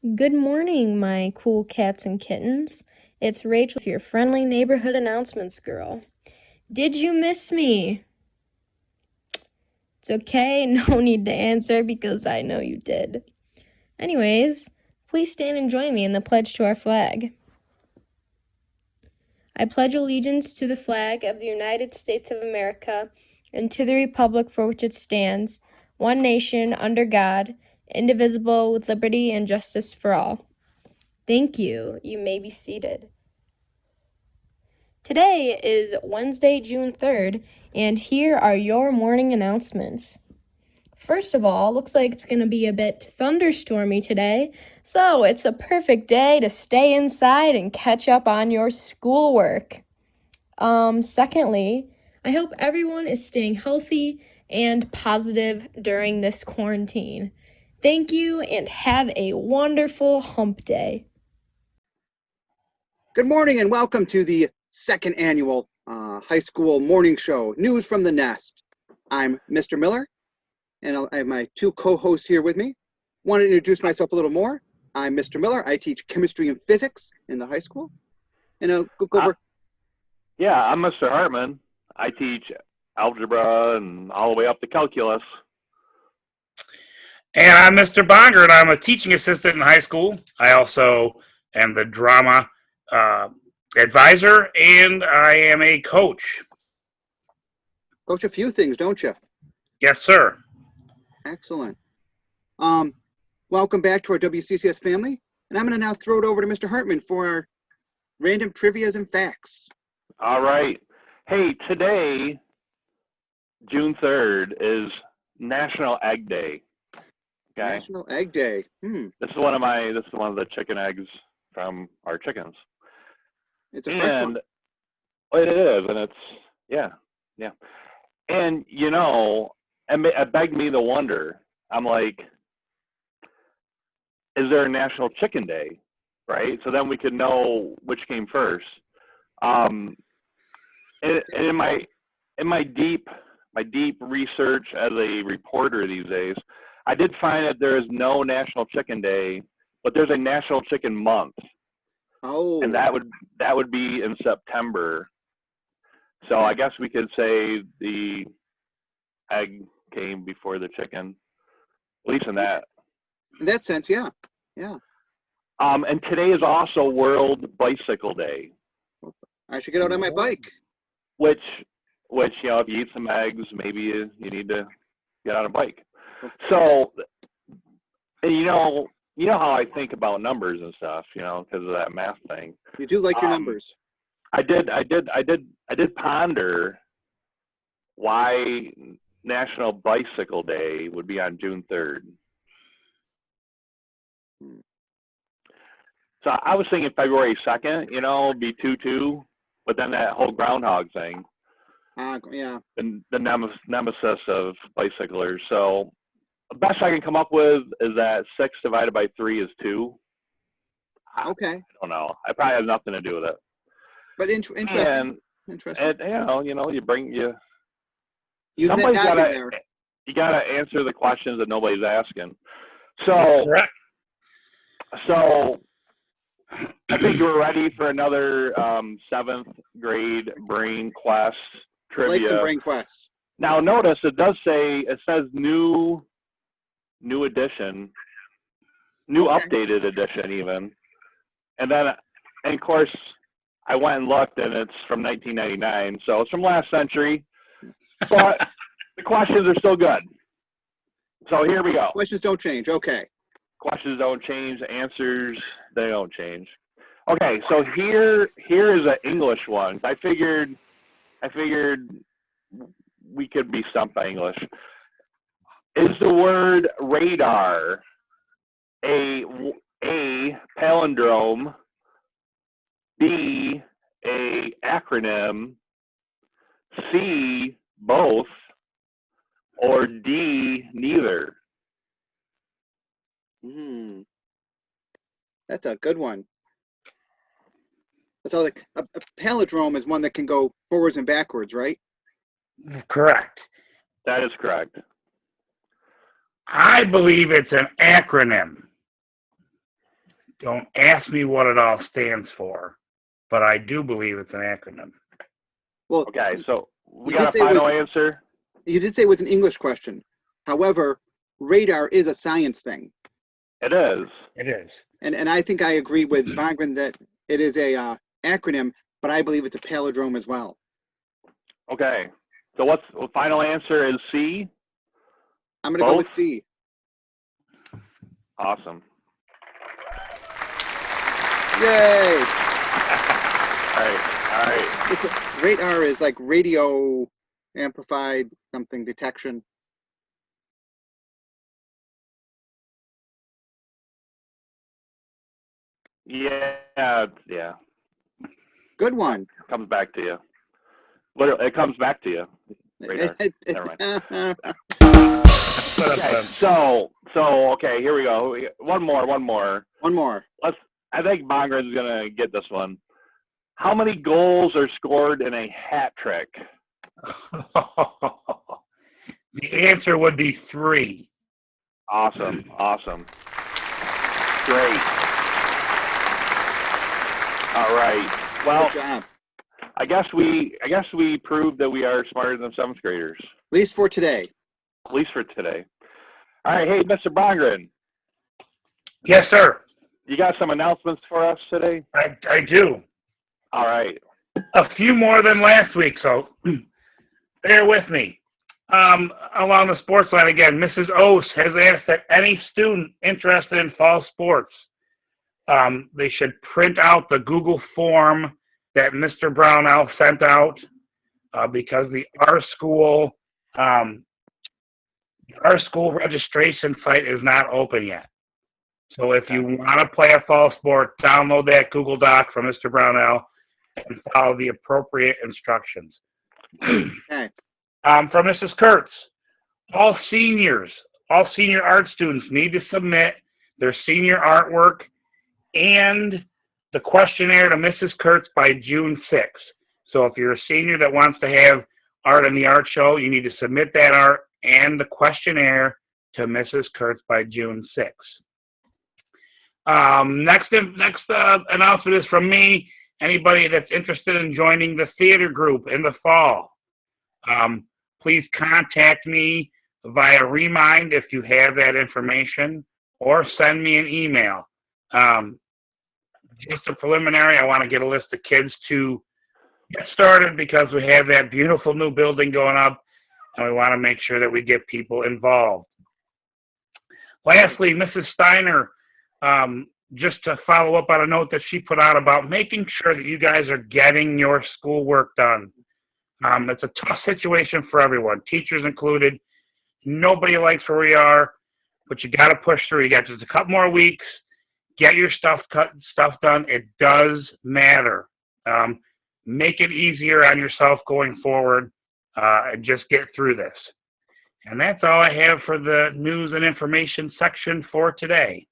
Good morning, my cool cats and kittens. It's Rachel, your friendly neighborhood announcements girl. Did you miss me? It's okay, no need to answer because I know you did. Anyways, please stand and join me in the pledge to our flag. I pledge allegiance to the flag of the United States of America and to the republic for which it stands, one nation, under God, indivisible, with liberty and justice for all. Thank you. You may be seated. Today is Wednesday, June 3rd, and here are your morning announcements. First of all, looks like it's going to be a bit thunderstormy today, so it's a perfect day to stay inside and catch up on your schoolwork. Secondly, I hope everyone is staying healthy and positive during this quarantine. Thank you and have a wonderful hump day. Good morning and welcome to the second annual high school morning show, News from the Nest. I'm Mr. Miller, and I have my two co-hosts here with me. Want to introduce myself a little more. I'm Mr. Miller. I teach chemistry and physics in the high school. And I'll go over. I'm Mr. Hartman. I teach algebra and all the way up to calculus. And I'm Mr. Bonger, and I'm a teaching assistant in high school. I also am the drama advisor, and I am a coach. Coach a few things, don't you? Yes, sir. Excellent. Welcome back to our WCCS family. And I'm going to now throw it over to Mr. Hartman for our random trivias and facts. All right. Hey, today, June 3rd, is National Egg Day. Okay. National Egg Day. This is one of the chicken eggs from our chickens. It's a fresh one. It is, and it's yeah. And it begged me to wonder. I'm like, is there a National Chicken Day, right? So then we could know which came first. And in my deep research as a reporter these days, I did find that there is no National Chicken Day, but there's a National Chicken Month. Oh. And that would be in September. So I guess we could say the egg came before the chicken, at least in that. In that sense, yeah. And today is also World Bicycle Day. I should get out on my bike. Which if you eat some eggs, maybe you need to get on a bike. So, you know how I think about numbers and stuff, because of that math thing. You do like your numbers. I did ponder why National Bicycle Day would be on June 3rd. So I was thinking February 2nd, be 2-2, but then that whole groundhog thing. Yeah. And the nemesis of bicyclers. So the best I can come up with is that 6 divided by 3 is 2. Okay. I don't know. I probably have nothing to do with it. But interesting. And you bring you. Somebody's you gotta answer the questions that nobody's asking. So. Correct. So I think we're ready for another 7th grade brain quest trivia. Like some brain quests. Now notice it says new edition, new updated edition even, and of course I went and looked and it's from 1999, so it's from last century, but the questions are still good. So here we go. Questions don't change. Okay. Questions don't change. Answers, they don't change. Okay, so here is an English one. I figured we could be stumped by English. Is the word radar a palindrome, B, a acronym, C, both, or D, neither? That's a good one. So a palindrome is one that can go forwards and backwards, right? Correct. That is correct. I believe it's an acronym. Don't ask me what it all stands for, but I do believe it's an acronym. Well, Okay, so we You got did a say it final was- answer? you did say it was an English question. However, radar is a science thing. It is. It is. And I think I agree with Vagran that it is a acronym, but I believe it's a palindrome as well. Okay. So what's the final answer is C? I'm going to go with Both? C. Awesome. Yay! All right. Radar is like radio amplified something detection. Yeah, yeah. Good one. Comes back to you. Literally, it comes back to you. Radar. Never mind. Okay, so okay, here we go. One more. One more. I think Bongren's gonna get this one. How many goals are scored in a hat trick? The answer would be 3. Awesome. Great. All right. Well, Good job. I guess we proved that we are smarter than 7th graders, At least for today. at least for today. All right, hey, Mr. Bongren, Yes, sir. you got some announcements for us today? I do. All right. A few more than last week, so bear with me. Along the sports line again, Mrs. Ose has asked that any student interested in fall sports, they should print out the Google form that Mr. Brownell sent out because our school registration site is not open yet. So if you want to play a fall sport, download that Google Doc from Mr. Brownell and follow the appropriate instructions. Okay. From Mrs. Kurtz, all senior art students need to submit their senior artwork and the questionnaire to Mrs. Kurtz by June 6th. So if you're a senior that wants to have art in the art show, you need to submit that art and the questionnaire to Mrs. Kurtz by June 6th. Next announcement is from me. Anybody that's interested in joining the theater group in the fall, please contact me via Remind if you have that information, or send me an email. Just a preliminary, I want to get a list of kids to get started because we have that beautiful new building going up, and we want to make sure that we get people involved. Lastly, Mrs. Steiner, just to follow up on a note that she put out about making sure that you guys are getting your schoolwork done. It's a tough situation for everyone, teachers included. Nobody likes where we are, but you got to push through. You got just a couple more weeks. Get your stuff done. It does matter. Make it easier on yourself going forward, and just get through this. And that's all I have for the news and information section for today.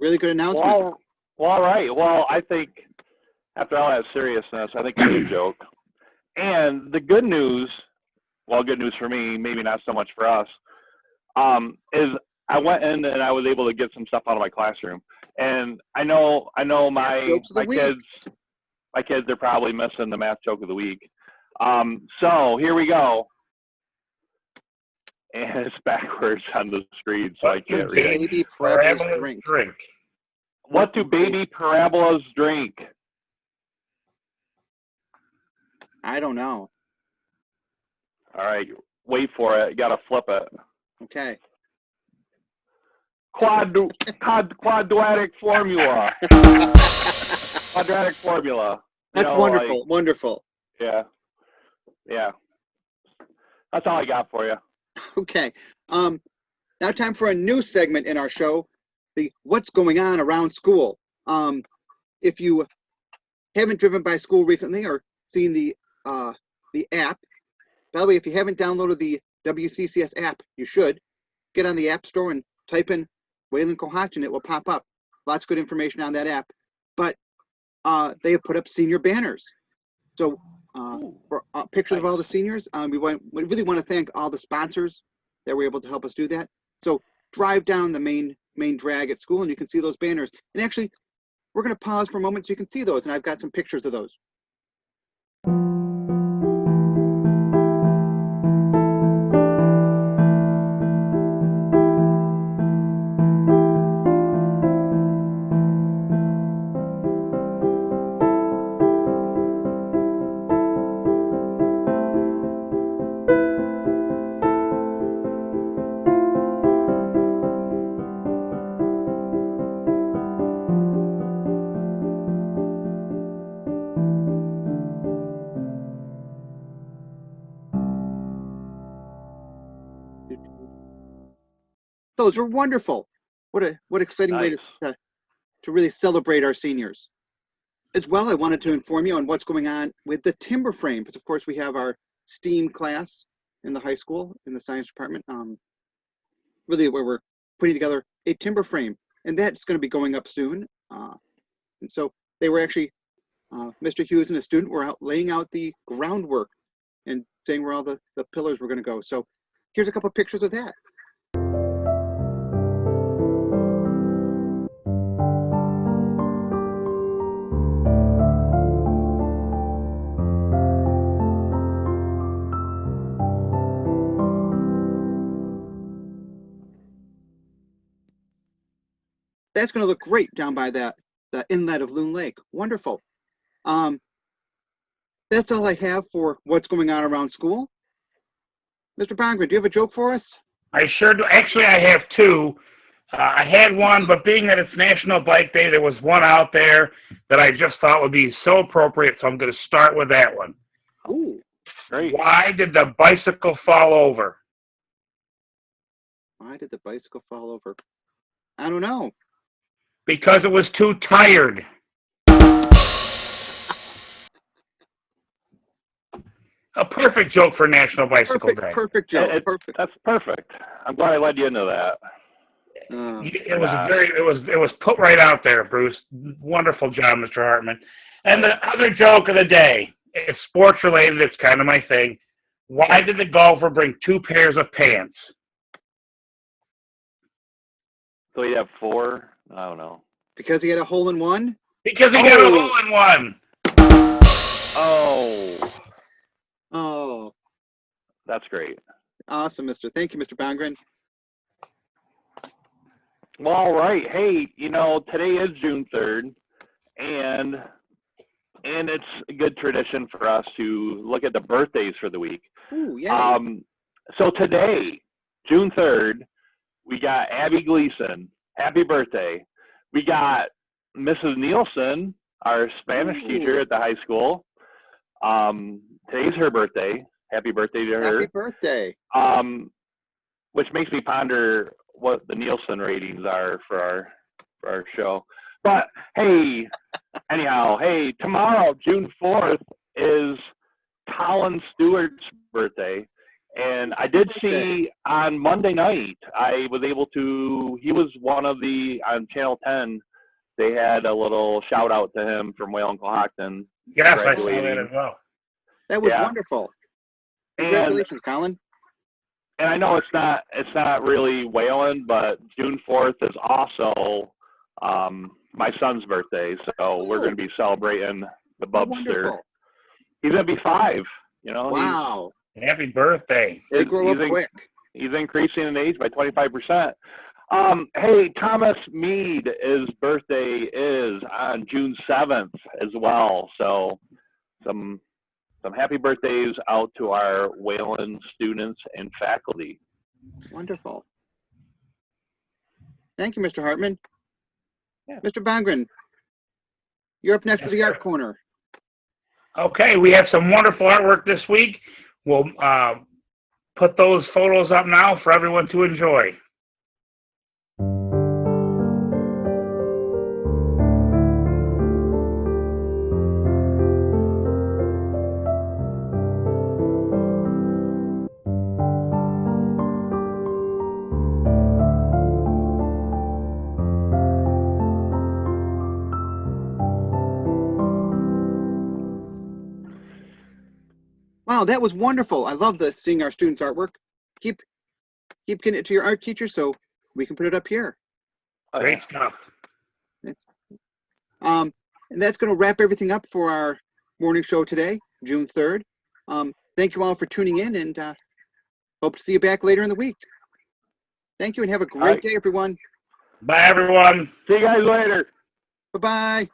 Really good announcement. Well, all right. Well, I think after all that seriousness, I think it's a joke. And the good news, well, good news for me, maybe not so much for us, is I went in and I was able to get some stuff out of my classroom. And I know my kids are probably missing the math joke of the week. So here we go. And it's backwards on the screen, so I can't read it. Baby parabolas drink. What do baby parabolas drink? I don't know. All right, wait for it. You got to flip it. Okay. Quadratic formula. Quadratic formula. That's wonderful. Wonderful. Yeah. That's all I got for you. Okay. Now time for a new segment in our show, the What's Going On Around School. If you haven't driven by school recently or seen the app, by the way, if you haven't downloaded the WCCS app, you should. Get on the App Store and type in Wayland Cohocton, and it will pop up. Lots of good information on that app. But they have put up senior banners. So for pictures of all the seniors, we really want to thank all the sponsors that were able to help us do that. So drive down the main main drag at school, and you can see those banners. And actually, we're going to pause for a moment so you can see those, and I've got some pictures of those. Those were wonderful. What exciting way Nice. to really celebrate our seniors. As well, I wanted to inform you on what's going on with the timber frame, because of course we have our STEAM class in the high school in the science department. Really, where we're putting together a timber frame, and that's going to be going up soon. And so they were actually, Mr. Hughes and a student were out laying out the groundwork and saying where all the pillars were going to go. So here's a couple of pictures of that. That's going to look great down by the inlet of Loon Lake. Wonderful. That's all I have for what's going on around school. Mr. Bongren, do you have a joke for us? I sure do. Actually, I have two. I had one, but being that it's National Bike Day, there was one out there that I just thought would be so appropriate, so I'm going to start with that one. Ooh, Great. Why did the bicycle fall over? why did the bicycle fall over? I don't know. Because it was too tired. A perfect joke for National Bicycle Day. Perfect joke. Perfect. That's perfect. I'm glad I led you into that. It was put right out there, Bruce. Wonderful job, Mr. Hartman. And the other joke of the day, it's sports related, it's kind of my thing. Why did the golfer bring 2 pairs of pants? So you have 4? I don't know. Because he had a hole in one? Because he got a hole in one. Oh, Oh, that's great. awesome, Thank you, Mr. Bongren. Well, all right. Hey, today is June 3rd, and it's a good tradition for us to look at the birthdays for the week. Ooh, yeah. So today, June 3rd, we got Abby Gleason. Happy birthday. We got Mrs. Nielsen, our Spanish teacher at the high school. Today's her birthday. Happy birthday to her. Happy birthday. Which makes me ponder what the Nielsen ratings are for our show. But hey, anyhow, tomorrow, June 4th, is Colin Stewart's birthday. And I did see on Monday night, I was able to, he was one of on Channel 10, they had a little shout out to him from Whalen-Cohocton. Yes, I saw that as well. That was wonderful. Congratulations, Colin. And I know it's not really Whalen, but June 4th is also my son's birthday, so we're going to be celebrating the Bubster. Wonderful. He's going to be 5, Wow. Happy birthday. They grow up quick. He's increasing in age by 25%. Hey, Thomas Mead, his birthday is on June 7th as well. So some happy birthdays out to our Whalen students and faculty. Wonderful. Thank you, Mr. Hartman. Yeah. Mr. Bongren, you're up next for the Art Corner. Okay, we have some wonderful artwork this week. We'll put those photos up now for everyone to enjoy. Wow, that was wonderful. I love seeing our students' artwork. Keep getting it to your art teacher so we can put it up here. Oh, Great yeah. stuff. And that's going to wrap everything up for our morning show today, June 3rd. Thank you all for tuning in, and hope to see you back later in the week. Thank you, and have a great right. day, everyone. Bye, everyone. See you guys later. Bye-bye.